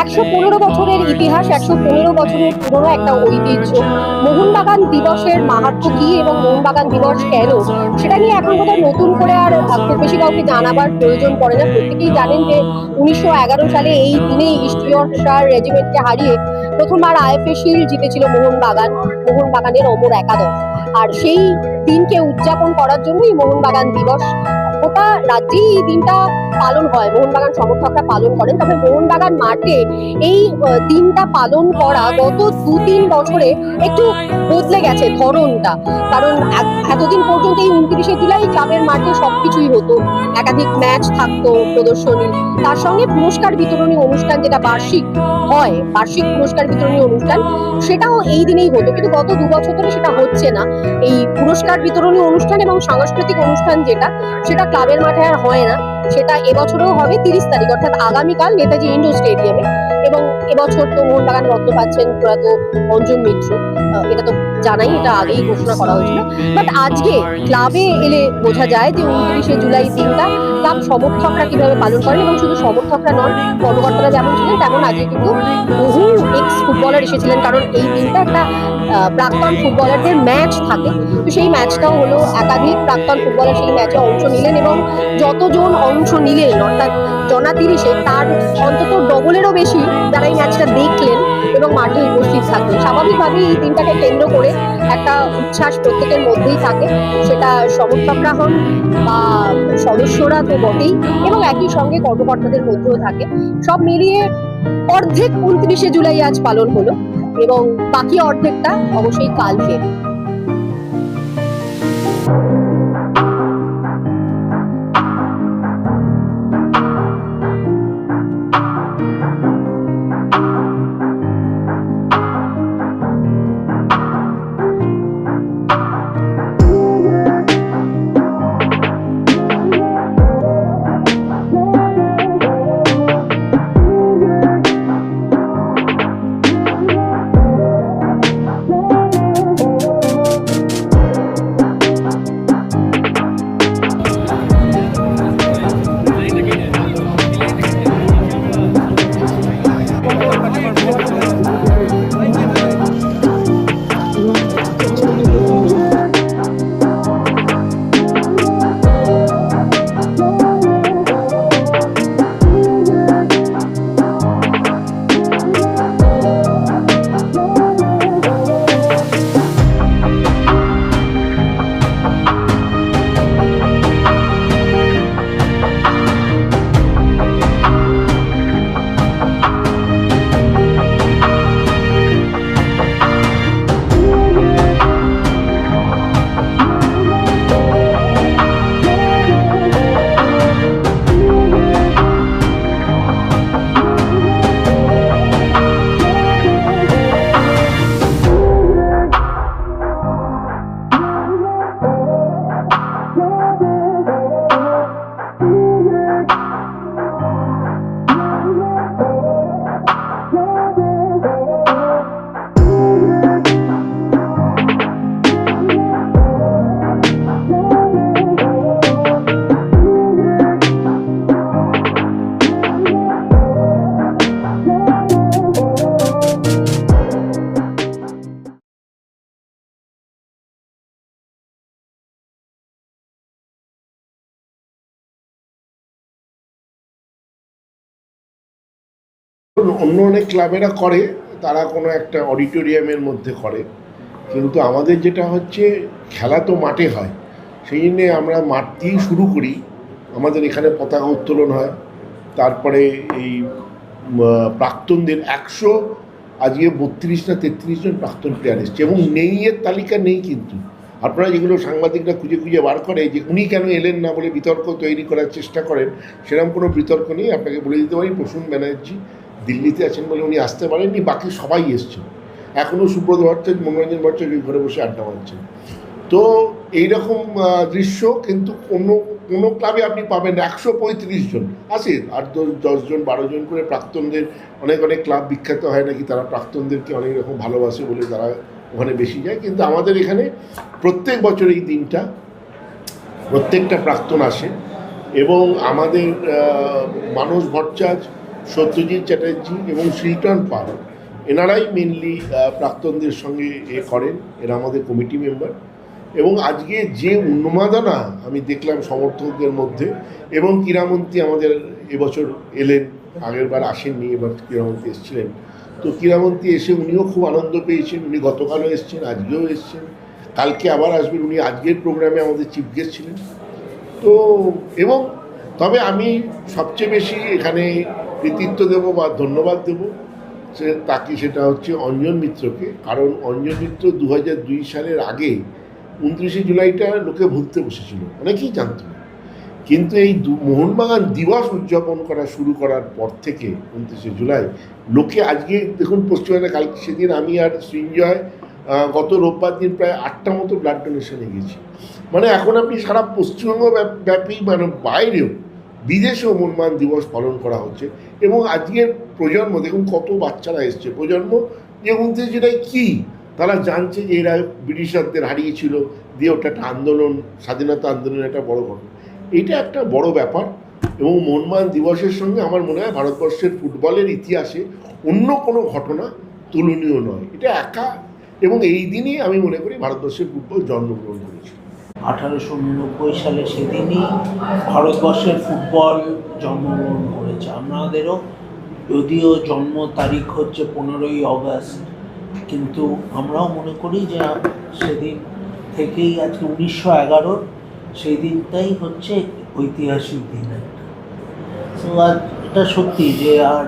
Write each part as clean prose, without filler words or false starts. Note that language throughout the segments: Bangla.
115 বছরের ইতিহাস, 115 বছরের পুরনো একটা ঐতিহ্য। মোহনবাগান দিবসের মাহাত্ম্য কি এবং মোহনবাগান দিবস কেন, সেটা নিয়ে এখন বোধহয় নতুন করে আর খুব বেশি কাউকে জানাবার প্রয়োজন পড়ে না। প্রত্যেকেই জানেন যে 1911 সালে এই দিনে ইস্ট ইয়র্কশায়ার রেজিমেন্টকে হারিয়ে প্রথমবার আইএফএ শিল্ড জিতেছিল মোহনবাগান, মোহনবাগানের অমর একাদশ। আর সেই দিনকে উদযাপন করার জন্যই মোহনবাগান দিবস। গোটা রাজ্যেই এই দিনটা পালন হয়, মোহনবাগান সমর্থকরা পালন করেন। তবে মোহনবাগান মাঠে এই দিনটা পালন করা গত 2-3 বছরে একটু বদলে গেছে ধরনটা। কারণ এতদিন পর্যন্ত এই 29শে জুলাই ক্লাবের মাঠে সবকিছুই হতো, একাধিক ম্যাচ থাকতো, প্রদর্শনী, তার সঙ্গে পুরস্কার বিতরণী অনুষ্ঠান, যেটা বার্ষিক হয়, বার্ষিক পুরস্কার বিতরণী অনুষ্ঠান, সেটাও এই দিনেই হতো। কিন্তু গত 2 বছর ধরে সেটা হচ্ছে না। এই পুরস্কার বিতরণী অনুষ্ঠান এবং সাংস্কৃতিক অনুষ্ঠান সেটা ক্লাবের মাঠে আর হয় না। সেটা এবছরেও হবে 30 তারিখ, অর্থাৎ আগামীকাল নেতাজি ইন্ডোর স্টেডিয়ামে। এবং এবছর তো মোহনবাগান রত্ন পাচ্ছেন প্রয়াত অঞ্জন মিত্র, এটা তো জানাই, এটা আগেই ঘোষণা করা হয়েছিল। বাট আজকে ক্লাবে এলে বোঝা যায় যে 29শে জুলাই দিনটা ক্লাব সমর্থকরা কিভাবে পালন করেন। এবং শুধু সমর্থকরা নন, কর্মকর্তারা যেমন ছিলেন তেমন আজকে কিন্তু বহু এক্স ফুটবলার এসেছিলেন। কারণ এই দিনটা একটা প্রাক্তন ফুটবলারদের ম্যাচ থাকে, তো সেই ম্যাচটাও হলো। একাধিক প্রাক্তন ফুটবলার সেই ম্যাচে অংশ নিলেন এবং যতজন অংশ নিলেন, অর্থাৎ জনা 30, তার অন্তত ডবলেরও বেশি যারা এই ম্যাচটা দেখলেন এবং মাঠে উপস্থিত থাকলেন। স্বাভাবিকভাবেই এই দিনটাকে কেন্দ্র করে একটা উচ্ছ্বাস প্রত্যেকের মধ্যেই থাকে, সেটা সমর্থকরা হন বা সদস্যরা তো বটেই, এবং একই সঙ্গে কর্মকর্তাদের মধ্যেও থাকে। সব মিলিয়ে অর্ধেক 29শে জুলাই আজ পালন হলো এবং বাকি অর্ধেকটা অবশ্যই কালকে। অন্য অনেক ক্লাবেরা করে, তারা কোনো একটা অডিটোরিয়ামের মধ্যে করে, কিন্তু আমাদের যেটা হচ্ছে খেলা তো মাঠে হয়, সেই জন্যে আমরা মাঠ দিয়েই শুরু করি। আমাদের এখানে পতাকা উত্তোলন হয়, তারপরে এই প্রাক্তনদের আজকে 32 না 33 জন প্রাক্তন প্লেয়ার এসছে এবং নেইয়ের তালিকা নেই। কিন্তু আপনারা যেগুলো সাংবাদিকরা খুঁজে খুঁজে বার করে যে উনি কেন এলেন না বলে বিতর্ক তৈরি করার চেষ্টা করেন, সেরকম কোনো বিতর্ক নেই। আপনাকে বলে দিতে পারি, প্রসূন ব্যানার্জি দিল্লিতে আছেন বলে উনি আসতে পারেননি, বাকি সবাই এসছেন। এখনও সুব্রত ভট্টাচার্য, মনোরঞ্জন ভট্টাচার্য ঘরে বসে আড্ডা মারছেন। তো এইরকম দৃশ্য কিন্তু কোনো ক্লাবে আপনি পাবেন না। 135 জন আছে, 8-10 জন 12 জন করে প্রাক্তনদের। অনেক অনেক ক্লাব বিখ্যাত হয় নাকি তারা প্রাক্তনদেরকে অনেক রকম ভালোবাসে বলে তারা ওখানে বেশি যায়। কিন্তু আমাদের এখানে প্রত্যেক বছর এই দিনটা প্রত্যেকটা প্রাক্তন আসে এবং আমাদের মানস ভট্টাচার্য সত্যজিৎ চ্যাটার্জি এবং শিলটন পাল, এনারাই মেনলি প্রাক্তনদের সঙ্গে করেন। এরা আমাদের কমিটি মেম্বার। এবং আজকে যে উন্মাদনা আমি দেখলাম সমর্থকদের মধ্যে, এবং ক্রীড়ামন্ত্রী আমাদের এবছর এলেন, আগের বার আসেননি, এবার ক্রীড়ামন্ত্রী এসেছিলেন। তো ক্রীড়ামন্ত্রী এসে উনিও খুব আনন্দ পেয়েছেন। উনি গতকালও এসছেন, আজকেও এসছেন, কালকে আবার আসবেন। উনি আজকের প্রোগ্রামে আমাদের চিফ গেস্ট ছিলেন। তো এবং তবে আমি সবচেয়ে বেশি এখানে কৃতিত্ব দেব বা ধন্যবাদ দেব তাকে, সেটা হচ্ছে অঞ্জন মিত্রকে। কারণ অঞ্জন মিত্র 2002 সালের আগে 29শে জুলাইটা লোকে ভুলতে বসেছিল, অনেকেই জানত না। কিন্তু এই মোহনবাগান দিবস উদযাপন করা শুরু করার পর থেকে 29শে জুলাই লোকে আজকে দেখুন, পশ্চিমবঙ্গে কালকে সেদিন আমি আর সৃঞ্জয় গত রোববার দিন প্রায় 8টা মতো ব্লাড ডোনেশনে গেছি। মানে এখন আপনি সারা পশ্চিমবঙ্গ ব্যাপী, মানে বাইরেও বিদেশেও মোহনবাগান দিবস পালন করা হচ্ছে। এবং আজকের প্রজন্ম দেখুন কত বাচ্চারা এসছে, প্রজন্ম যে 29 জুলাই কী তারা জানছে যে এরা ব্রিটিশারদের হারিয়েছিল, দিয়ে ওটা একটা আন্দোলন, স্বাধীনতা আন্দোলনের একটা বড় ঘটনা। এটা একটা বড় ব্যাপার। এবং মোহনবাগান দিবসের সঙ্গে আমার মনে হয় ভারতবর্ষের ফুটবলের ইতিহাসে অন্য কোনো ঘটনা তুলনীয় নয়, এটা একা। এবং এই দিনই আমি মনে করি ভারতবর্ষের ফুটবল জন্মগ্রহণ করেছে। 1899 সালে সেদিনই ভারতবর্ষের ফুটবল জন্মগ্রহণ করেছে। আমাদেরও যদিও জন্ম তারিখ হচ্ছে 15ই অগাস্ট, কিন্তু আমরাও মনে করি যে সেদিন থেকেই আজকে 1911 সেই দিনটাই হচ্ছে ঐতিহাসিক দিন একটা। তো আর এটা সত্যি যে আর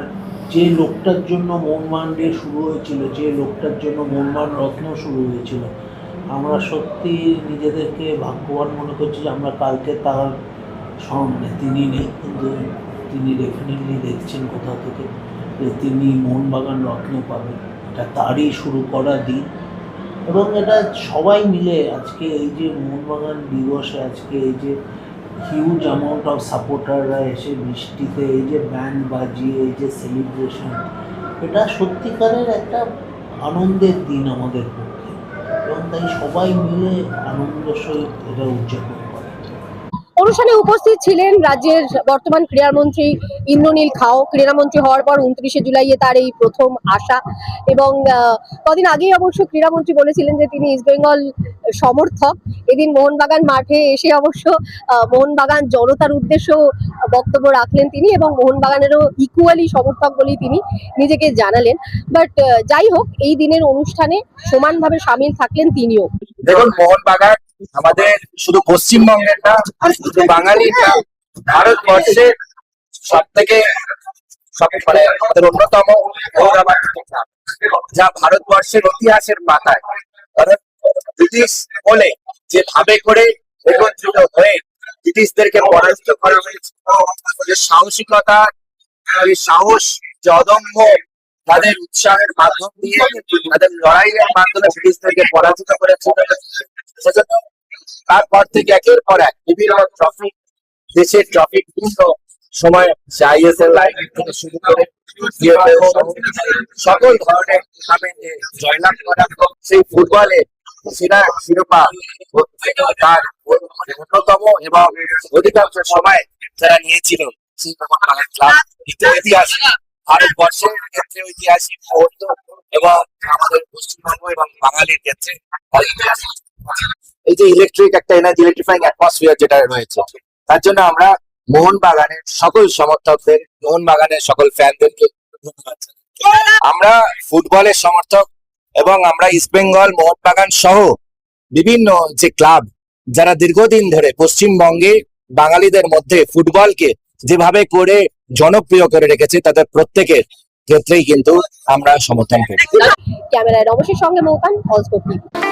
যে লোকটার জন্য মোহনবাগান ডে শুরু হয়েছিল, যে লোকটার জন্য মোহনবাগান রত্ন শুরু হয়েছিল, আমরা সত্যি নিজেদেরকে ভাগ্যবান মনে করছি যে আমরা কালকে তার সামনে তিনি নেই, কিন্তু তিনি ডেফিনেটলি দেখছেন কোথাও থেকে যে তিনি মোহনবাগান রত্ন পাবেন। এটা তারই শুরু করা দিন। এবং এটা সবাই মিলে আজকে এই যে মোহনবাগান দিবসে আজকে এই যে হিউজ অ্যামাউন্ট অফ সাপোর্টাররা এসে বৃষ্টিতে এই যে ব্যান্ড বাজিয়ে এই যে সেলিব্রেশন, এটা সত্যিকারের একটা আনন্দের দিন আমাদের পক্ষে। এবং তাই সবাই মিলে আনন্দের সহিত এটা উদযাপন করে। অনুষ্ঠানে উপস্থিত ছিলেন রাজ্যের বর্তমান ক্রীড়ামন্ত্রী ইন্দ্রনীল খাও। ক্রীড়ামন্ত্রী হওয়ার পর 29শে জুলাইয়ে তার এই প্রথম আসা। এবং কদিন আগেই অবশ্য ক্রীড়ামন্ত্রী বলেছিলেন যে তিনি ইস্টবেঙ্গল সমর্থক। এদিন মোহনবাগান মাঠে এসে অবশ্য মোহনবাগান জনতার উদ্দেশ্যেও বক্তব্য রাখলেন তিনি, এবং মোহনবাগানেরও ইকুয়ালি সমর্থক বলেই তিনি নিজেকে জানালেন। বাট যাই হোক, এই দিনের অনুষ্ঠানে সমানভাবে সামিল থাকলেন তিনিও। দেখুন, মোহনবাগান আমাদের শুধু পশ্চিমবঙ্গের না, শুধু বাঙালির না, ভারতবর্ষের সব থেকে মানে আমাদের অন্যতম গৌরবান্বিত ক্লাব, যা ভারতবর্ষের ইতিহাসের পাতায়, কারণ ব্রিটিশ বলে যেভাবে করে একত্রিত হয়ে ব্রিটিশদেরকে পরাজিত করা হয়েছে, সাহসিকতা, সাহস, যে অদম্য তাদের উৎসাহের মাধ্যম দিয়ে, তাদের লড়াইয়ের মাধ্যমে ব্রিটিশদেরকে পরাজিত করেছে। সেজন্য তারপর থেকে একের পর এক বিভিন্ন ট্রফি, দেশের ট্রফি বিভিন্ন সময় আইএসএল লাইন থেকে শুরু করে সকল ধরনের টুর্নামেন্টে জয়লাভ করা, সেই ফুটবলে সেরা শিরোপা তার অন্যতম এবং অধিকাংশ সময় যারা নিয়েছিল সেই ক্লাব ইতিহাস ভারতবর্ষের ক্ষেত্রে ঐতিহাসিক মুহূর্ত, এবং আমাদের পশ্চিমবঙ্গ এবং বাঙালির ক্ষেত্রে ইতিহাসিক। এই যে ইলেকট্রিক একটা এনার্জি, ইলেকট্রিফাইং অ্যাটমসফিয়ার যেটা রয়েছে, তার জন্য আমরা মোহনবাগানের সকল সমর্থকদের, মোহনবাগানের সকল ফ্যানদেরকে ধন্যবাদ জানাই। আমরা ফুটবলের সমর্থক এবং আমরা ইস্টবেঙ্গল, মোহনবাগান সহ বিভিন্ন যে ক্লাব যারা দীর্ঘদিন ধরে পশ্চিমবঙ্গে বাঙালিদের মধ্যে ফুটবলকে যেভাবে করে জনপ্রিয় করে রেখেছে, তাদের প্রত্যেকের ক্ষেত্রেই কিন্তু আমরা সমর্থন করি। ক্যামেরায় রমেশের সঙ্গে মৌকান, অলস্পোর্ট টিভি।